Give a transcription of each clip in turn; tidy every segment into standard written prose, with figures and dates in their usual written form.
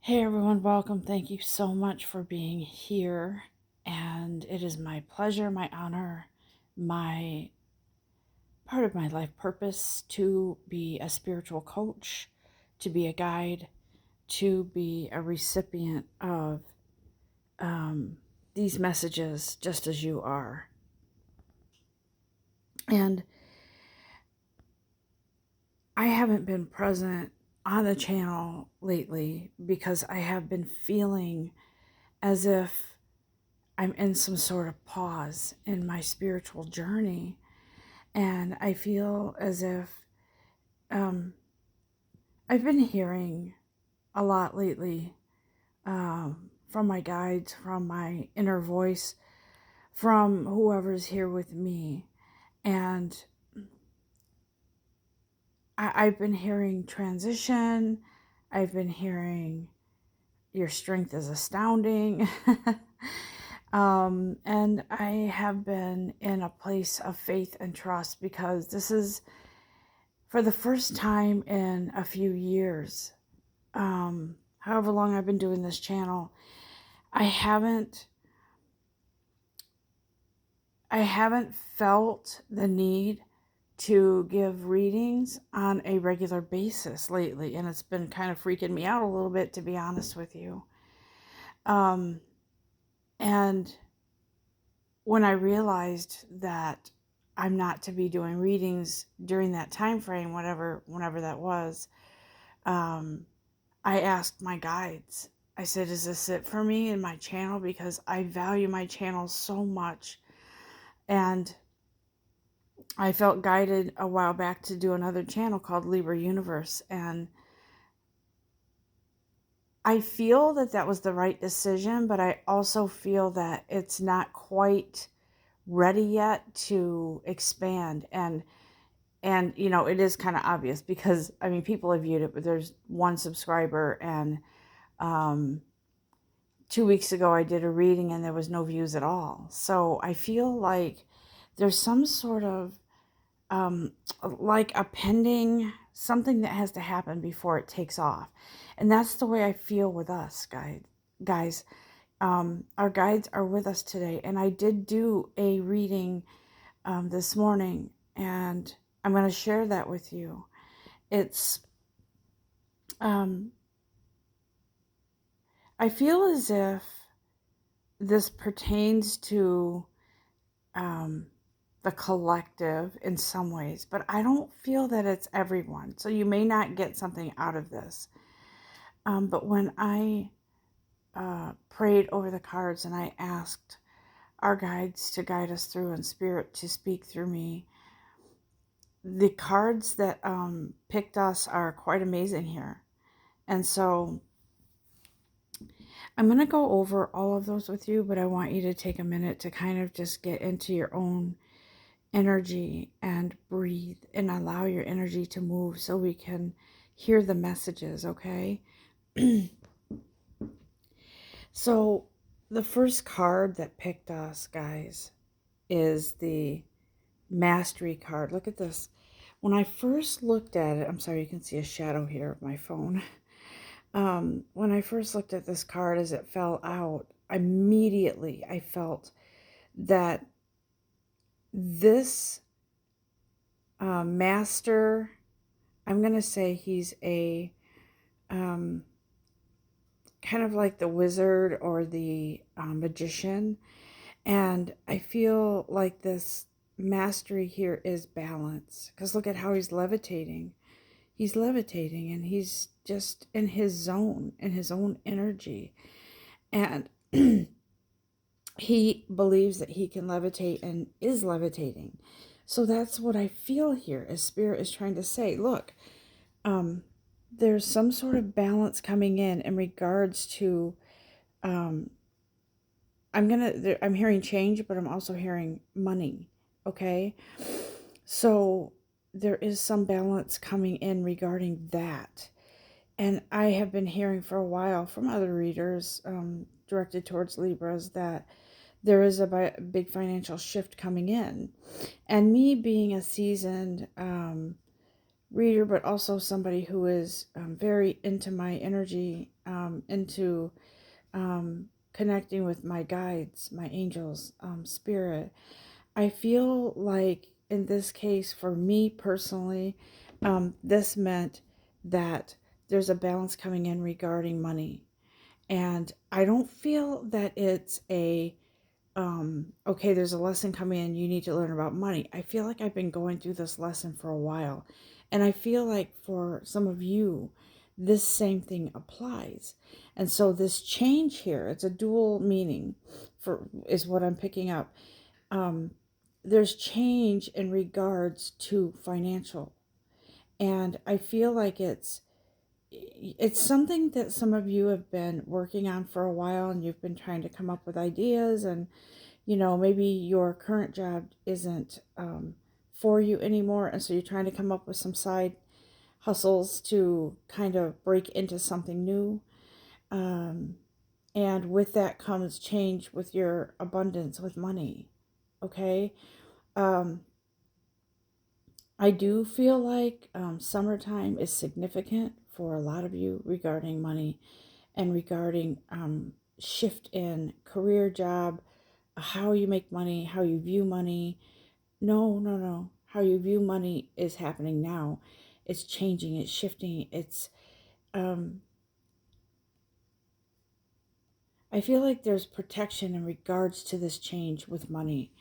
Hey everyone, welcome. Thank you so much for being here. And it is my pleasure, my honor, my part of my life purpose to be a spiritual coach, to be a guide, to be a recipient of these messages just as you are. And I haven't been present on the channel lately because I have been feeling as if I'm in some sort of pause in my spiritual journey. And I feel as if um, I've been hearing a lot lately from my guides, from my inner voice, from whoever's here with me. And I've been hearing transition. I've been hearing your strength is astounding. And I have been in a place of faith and trust because this is for the first time in a few years, however long I've been doing this channel, I haven't felt the need to give readings on a regular basis lately, and it's been kind of freaking me out a little bit, to be honest with you. And when I realized that I'm not to be doing readings during that time frame, whenever that was, I asked my guides. I said, is this it for me and my channel? Because I value my channel so much. And I felt guided a while back to do another channel called Libra Universe. And I feel that that was the right decision, but I also feel that it's not quite ready yet to expand. And you know, it is kind of obvious because, I mean, people have viewed it, but there's one subscriber, and 2 weeks ago I did a reading and there was no views at all. So I feel like there's some sort of like a pending something that has to happen before it takes off. And that's the way I feel with us, guys. Our guides are with us today. And I did do a reading this morning, and I'm going to share that with you. It's, I feel as if this pertains to the collective in some ways, but I don't feel that it's everyone. So you may not get something out of this. But when I prayed over the cards and I asked our guides to guide us through and spirit to speak through me, the cards that picked us are quite amazing here. And so I'm going to go over all of those with you, but I want you to take a minute to kind of just get into your own energy and breathe and allow your energy to move so we can hear the messages, okay? So the first card that picked us, guys, is the Mastery card. Look at this. When I first looked at it, I'm sorry, you can see a shadow here of my phone. When I first looked at this card as it fell out, immediately I felt that this master, I'm going to say he's a kind of like the wizard or the magician. And I feel like this mastery here is balance. Because look at how he's levitating. He's levitating and he's just in his zone, in his own energy. And he believes that he can levitate and is levitating. So that's what I feel here as Spirit is trying to say. Look, there's some sort of balance coming in regards to, I'm hearing change, but I'm also hearing money. Okay. So there is some balance coming in regarding that. And I have been hearing for a while from other readers directed towards Libras that there is a big financial shift coming in. And me being a seasoned reader, but also somebody who is very into my energy, into connecting with my guides, my angels, spirit. I feel like in this case, for me personally, this meant that there's a balance coming in regarding money. And I don't feel that it's a okay, there's a lesson coming in, you need to learn about money. I feel like I've been going through this lesson for a while. And I feel like for some of you, this same thing applies. And so this change here, it's a dual meaning for is what I'm picking up. Um, there's change in regards to financial. And I feel like it's something that some of you have been working on for a while, and you've been trying to come up with ideas, and maybe your current job isn't for you anymore, and so you're trying to come up with some side hustles to kind of break into something new. Um, and with that comes change with your abundance with money. Okay. Um, I do feel like summertime is significant for a lot of you regarding money and regarding shift in career, job, how you make money, how you view money. No, no, no. How you view money is happening now. It's changing, it's shifting. Um, I feel like there's protection in regards to this change with money.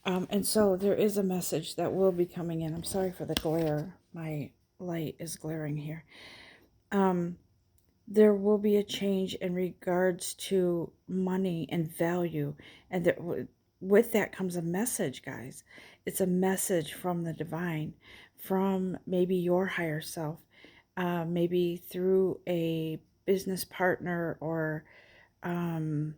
And so there is a message that will be coming in. I'm sorry for the glare. My light is glaring here. Um, there will be a change in regards to money and value. And with that comes a message, guys. It's a message from the divine, from maybe your higher self, maybe through a business partner or um,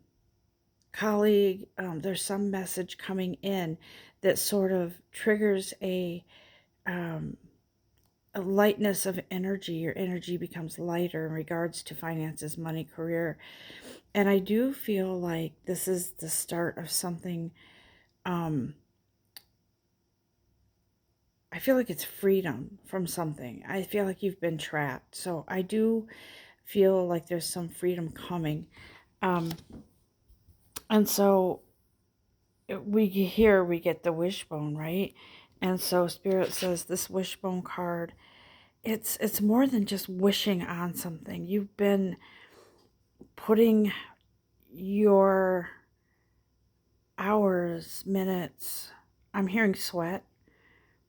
colleague. There's some message coming in that sort of triggers um, a lightness of energy. Your energy becomes lighter in regards to finances, money, career. And I do feel like this is the start of something. Um, I feel like it's freedom from something. I feel like you've been trapped. So I do feel like there's some freedom coming. Um, and so we get the wishbone, right? And so Spirit says this wishbone card, it's more than just wishing on something. You've been putting your hours, minutes, I'm hearing sweat,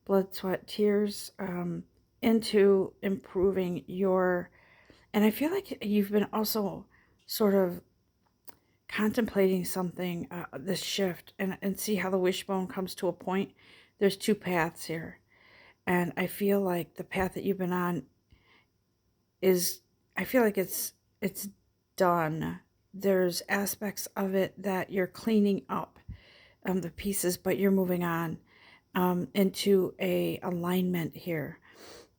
blood, sweat, tears, into improving your, and I feel like you've been also sort of contemplating something, this shift, and see how the wishbone comes to a point. There's two paths here. And I feel like the path that you've been on is, I feel like it's done. There's aspects of it that you're cleaning up, the pieces, but you're moving on into a alignment here,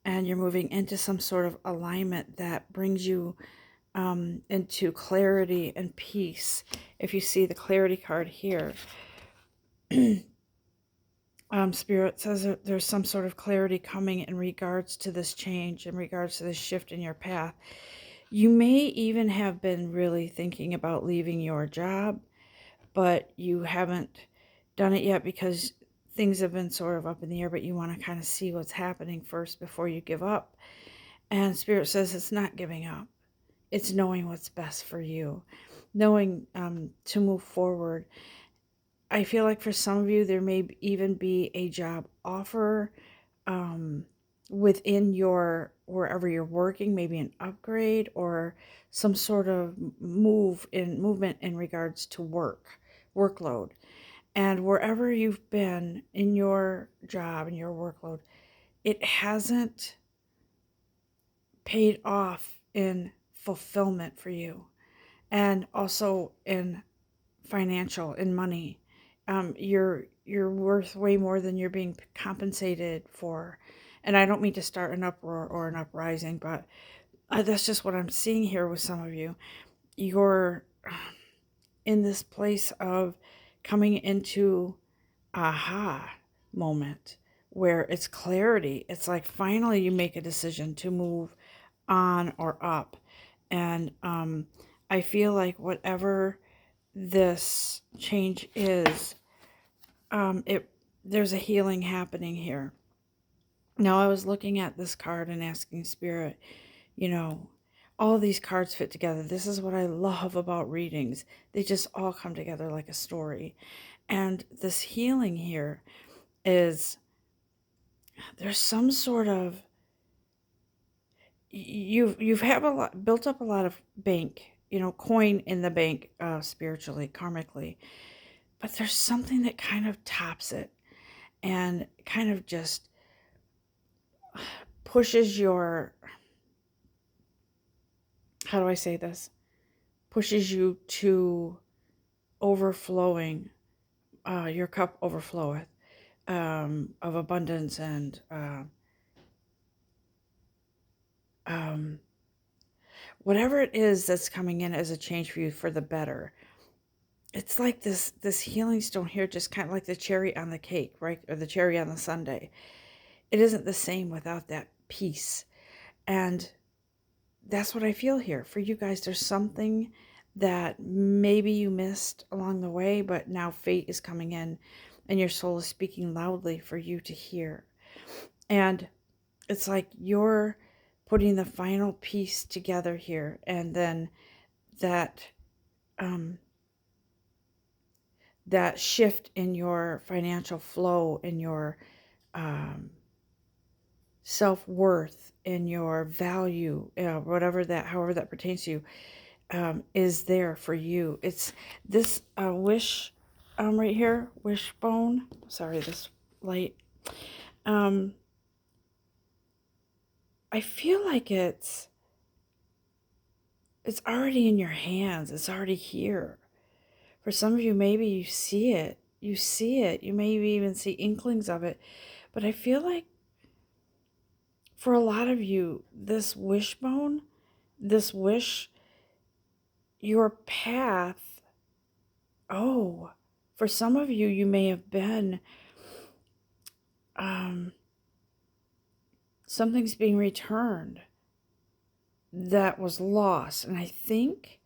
and you're moving into some sort of alignment that brings you into clarity and peace. If you see the clarity card here, Spirit says that there's some sort of clarity coming in regards to this change, in regards to this shift in your path. You may even have been really thinking about leaving your job, but you haven't done it yet because things have been sort of up in the air, but you want to kind of see what's happening first before you give up. And Spirit says it's not giving up. It's knowing what's best for you, knowing to move forward. I feel like for some of you, there may even be a job offer um, within your, wherever you're working, maybe an upgrade or some sort of movement in regards to workload. And wherever you've been in your job and your workload, it hasn't paid off in fulfillment for you, and also in financial, in money. You're worth way more than you're being compensated for. And I don't mean to start an uproar or an uprising, but that's just what I'm seeing here with some of you. You're in this place of coming into aha moment where it's clarity. It's like finally you make a decision to move on or up. And I feel like whatever this change is, it there's a healing happening here. Now, I was looking at this card and asking Spirit, you know, all these cards fit together. This is what I love about readings. They just all come together like a story. And this healing here is there's some sort of you've have a lot built up a lot of bank, coin in the bank, spiritually, karmically, but there's something that kind of tops it and kind of just pushes your, how do I say this? Pushes you to overflowing, your cup overfloweth, of abundance and um, whatever it is that's coming in as a change for you for the better. It's like this healing stone here, just kind of like the cherry on the cake, right? Or the cherry on the sundae. It isn't the same without that peace. And that's what I feel here for you guys. There's something that maybe you missed along the way, but now fate is coming in and your soul is speaking loudly for you to hear. And it's like you're putting the final piece together here, and then that um, that shift in your financial flow, in your um, self-worth, in your value, whatever that, however that pertains to you, is there for you. It's this wish, right here, wishbone. Sorry, this light. Um, I feel like it's already in your hands. It's already here. For some of you, maybe you see it. You see it. You maybe even see inklings of it. But I feel like for a lot of you, this wishbone, this wish, your path, oh, for some of you, you may have been, something's being returned that was lost. And I think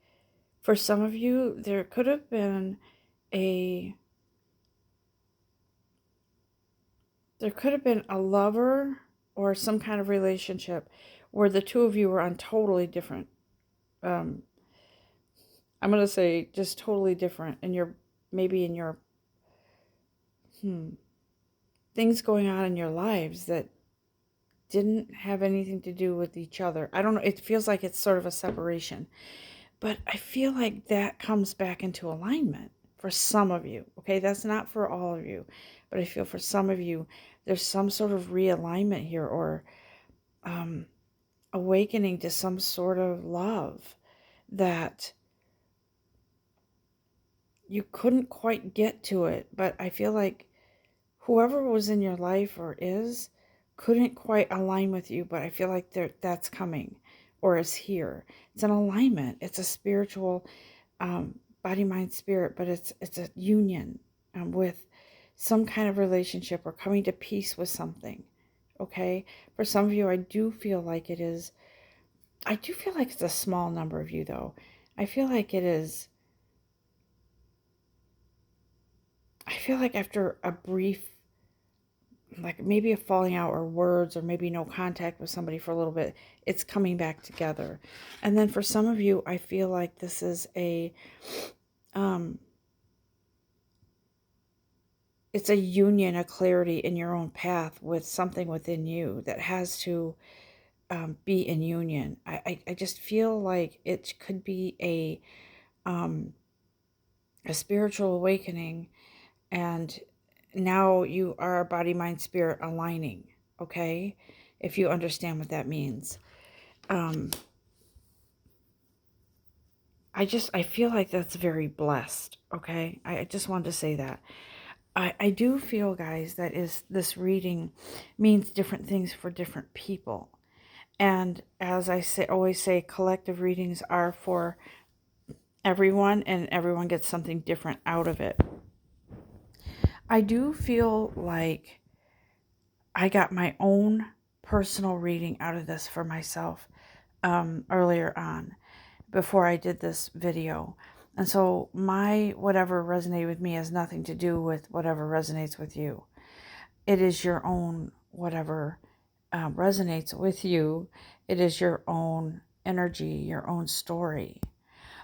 for some of you, there could have been a lover or some kind of relationship where the two of you were on totally different, um, I'm going to say just totally different, and maybe in your things going on in your lives that didn't have anything to do with each other. I don't know. It feels like it's sort of a separation, but I feel like that comes back into alignment for some of you. Okay. That's not for all of you, but I feel for some of you, there's some sort of realignment here, or awakening to some sort of love that you couldn't quite get to it. But I feel like whoever was in your life or is couldn't quite align with you, but I feel like that's coming or is here. It's an alignment. It's a spiritual, body, mind, spirit, but it's a union, with some kind of relationship or coming to peace with something. Okay. For some of you, I do feel like it's a small number of you though. I feel like after a brief, like maybe a falling out or words or maybe no contact with somebody for a little bit, it's coming back together. And then for some of you, I feel like this is it's a union, a clarity in your own path with something within you that has to, be in union. I just feel like it could be a spiritual awakening, and now you are body, mind, spirit aligning. Okay, if you understand what that means. um I feel like that's very blessed. Okay, I just wanted to say that I do feel, guys, that this reading means different things for different people. And as I always say, collective readings are for everyone, and everyone gets something different out of it. I do feel like I got my own personal reading out of this for myself earlier on before I did this video. And so my whatever resonated with me has nothing to do with whatever resonates with you. It is your own whatever resonates with you. It is your own energy, your own story.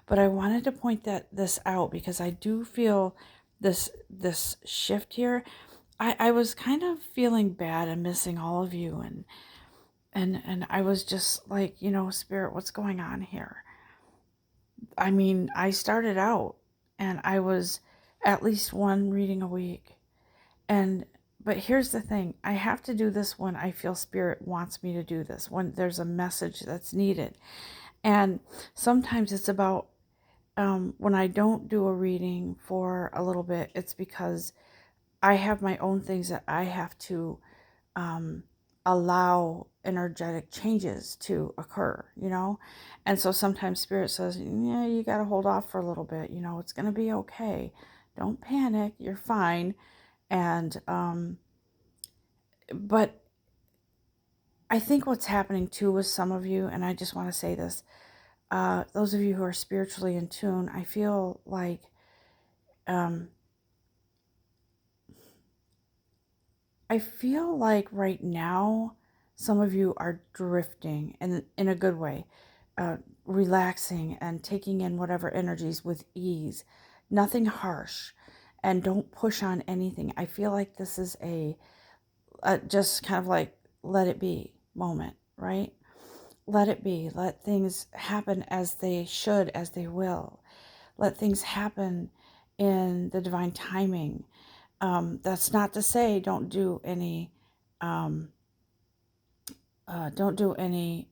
But I wanted to point this out because I do feel this shift here. I was kind of feeling bad and missing all of you, and I was just like, Spirit, what's going on here? I mean, I started out and I was at least one reading a week. And but here's the thing, I have to do this when I feel Spirit wants me to do this, when there's a message that's needed. And sometimes it's about when I don't do a reading for a little bit, it's because I have my own things that I have to um, allow energetic changes to occur, And so sometimes Spirit says, yeah, you got to hold off for a little bit, it's going to be okay. Don't panic, you're fine. And, but I think what's happening too with some of you, and I just want to say this, those of you who are spiritually in tune, I feel like, right now, some of you are drifting in a good way, relaxing and taking in whatever energies with ease, nothing harsh, and don't push on anything. I feel like this is a just kind of like let it be moment, right? Let it be. Let things happen as they should, as they will. Let things happen in the divine timing. That's not to say um, don't do any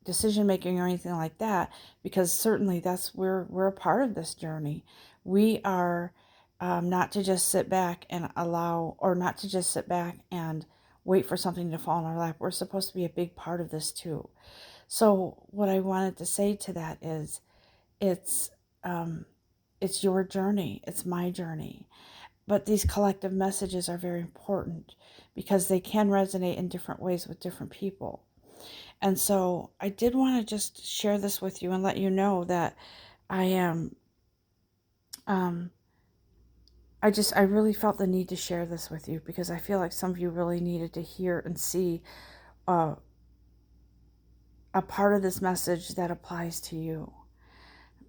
decision making or anything like that, because certainly that's where we're a part of this journey. We are not to just sit back and allow, or not to just sit back and wait for something to fall in our lap. We're supposed to be a big part of this too. So what I wanted to say to that is, it's um, it's your journey, it's my journey. But these collective messages are very important because they can resonate in different ways with different people. And so I did want to just share this with you and let you know that I am, um, I really felt the need to share this with you because I feel like some of you really needed to hear and see uh, a part of this message that applies to you.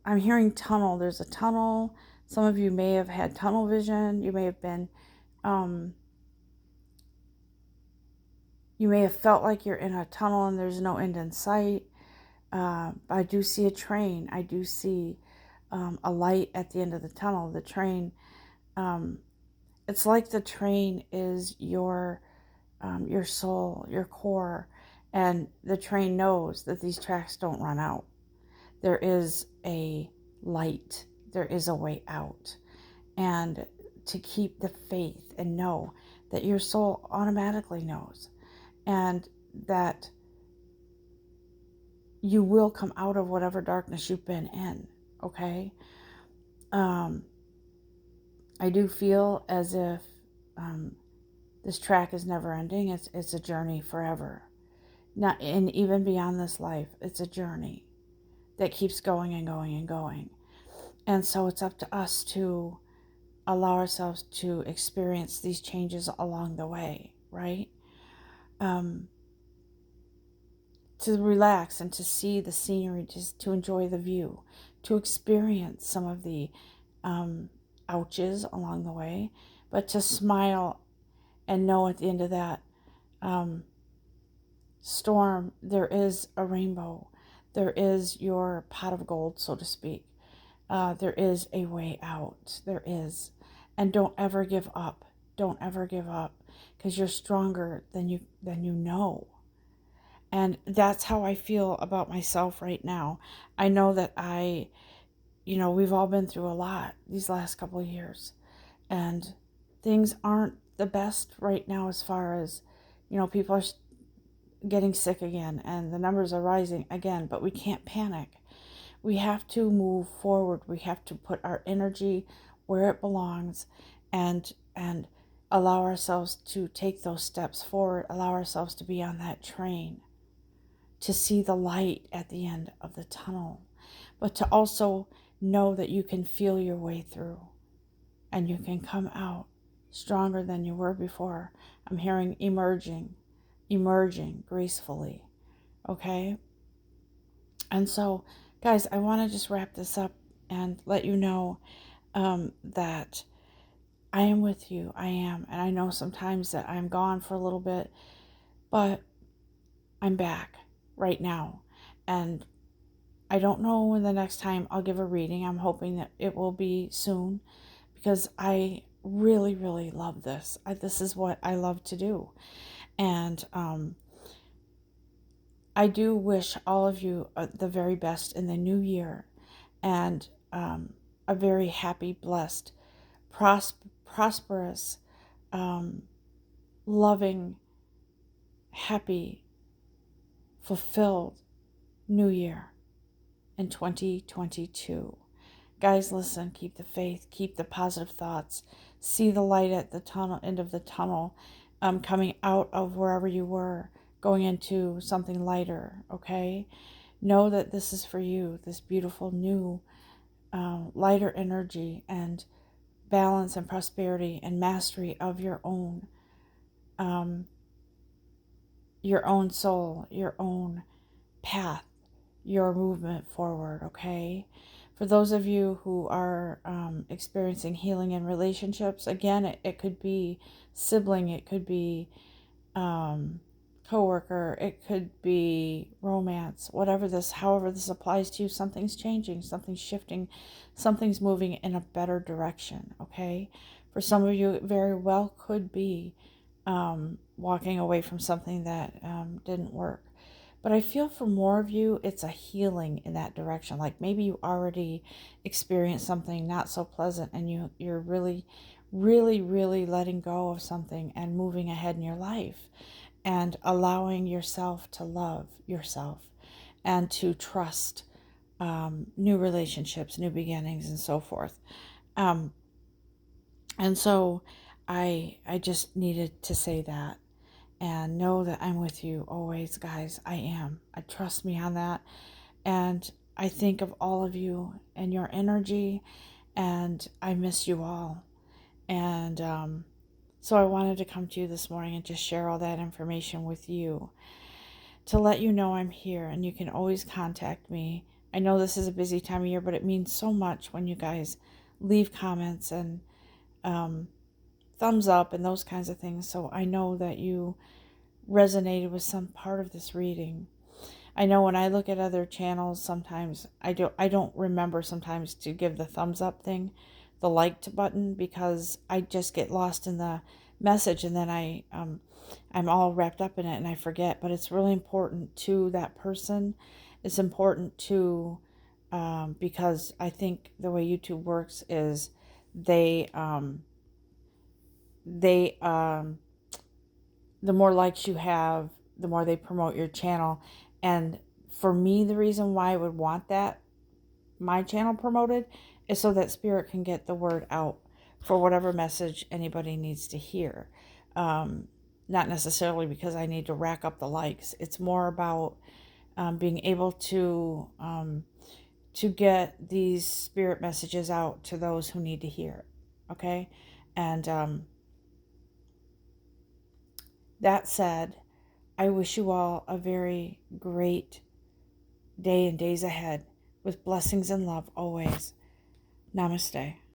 I'm hearing tunnel. There's a tunnel. Some of you may have had tunnel vision. You may have been, um, you may have felt like you're in a tunnel and there's no end in sight. I do see a train. I do see a light at the end of the tunnel. The train, it's like the train is your soul, your core, and the train knows that these tracks don't run out. There is a light. There is a way out, and to keep the faith and know that your soul automatically knows, and that you will come out of whatever darkness you've been in, okay? Um, I do feel as if this track is never ending. It's a journey forever. Not, and even beyond this life, it's a journey that keeps going and going and going. And so it's up to us to allow ourselves to experience these changes along the way, right? Um, to relax and to see the scenery, just to enjoy the view, to experience some of the ouches along the way, but to smile and know at the end of that um, storm, there is a rainbow. There is your pot of gold, so to speak. There is a way out. There is. And don't ever give up. Don't ever give up, because you're stronger than you know. And that's how I feel about myself right now. I know that we've all been through a lot these last couple of years. And things aren't the best right now as far as, people are getting sick again and the numbers are rising again, but we can't panic. We have to move forward. We have to put our energy where it belongs, and allow ourselves to take those steps forward, allow ourselves to be on that train, to see the light at the end of the tunnel, but to also know that you can feel your way through and you can come out stronger than you were before. I'm hearing emerging gracefully, okay? And so, guys, I want to just wrap this up and let you know that I am with you. I am. And I know sometimes that I'm gone for a little bit, but I'm back right now. And I don't know when the next time I'll give a reading. I'm hoping that it will be soon because I really, really love this. This is what I love to do. And I do wish all of you the very best in the new year and a very happy, blessed, prosperous, loving, happy, fulfilled new year in 2022. Guys, listen, keep the faith, keep the positive thoughts, see the light at the tunnel, end of the tunnel, coming out of wherever you were, going into something lighter, okay? Know that this is for you, this beautiful new lighter energy and balance and prosperity and mastery of your own soul, your own path, your movement forward, okay? For those of you who are experiencing healing in relationships, again, it could be sibling, it could be coworker, it could be romance, however this applies to you, something's changing, something's shifting, something's moving in a better direction, okay? For some of you, it very well could be walking away from something that didn't work. But I feel for more of you, it's a healing in that direction. Like maybe you already experienced something not so pleasant and you're really, really, really letting go of something and moving ahead in your life and allowing yourself to love yourself and to trust new relationships, new beginnings, and so forth. And so I just needed to say that. And know that I'm with you always, guys. I am. I trust me on that. And I think of all of you and your energy, and I miss you all. And so I wanted to come to you this morning and just share all that information with you to let you know I'm here and you can always contact me. I know this is a busy time of year, but it means so much when you guys leave comments and thumbs up and those kinds of things. So I know that you resonated with some part of this reading. I know when I look at other channels, sometimes I don't remember sometimes to give the thumbs up thing, the liked button, because I just get lost in the message and then I'm all wrapped up in it and I forget. But it's really important to that person. It's important to because I think the way YouTube works is they the more likes you have, the more they promote your channel. And for me, the reason why I would want that, my channel promoted, is so that Spirit can get the word out for whatever message anybody needs to hear. Not necessarily because I need to rack up the likes. It's more about being able to get these Spirit messages out to those who need to hear it. Okay? And that said, I wish you all a very great day and days ahead with blessings and love always. Namaste.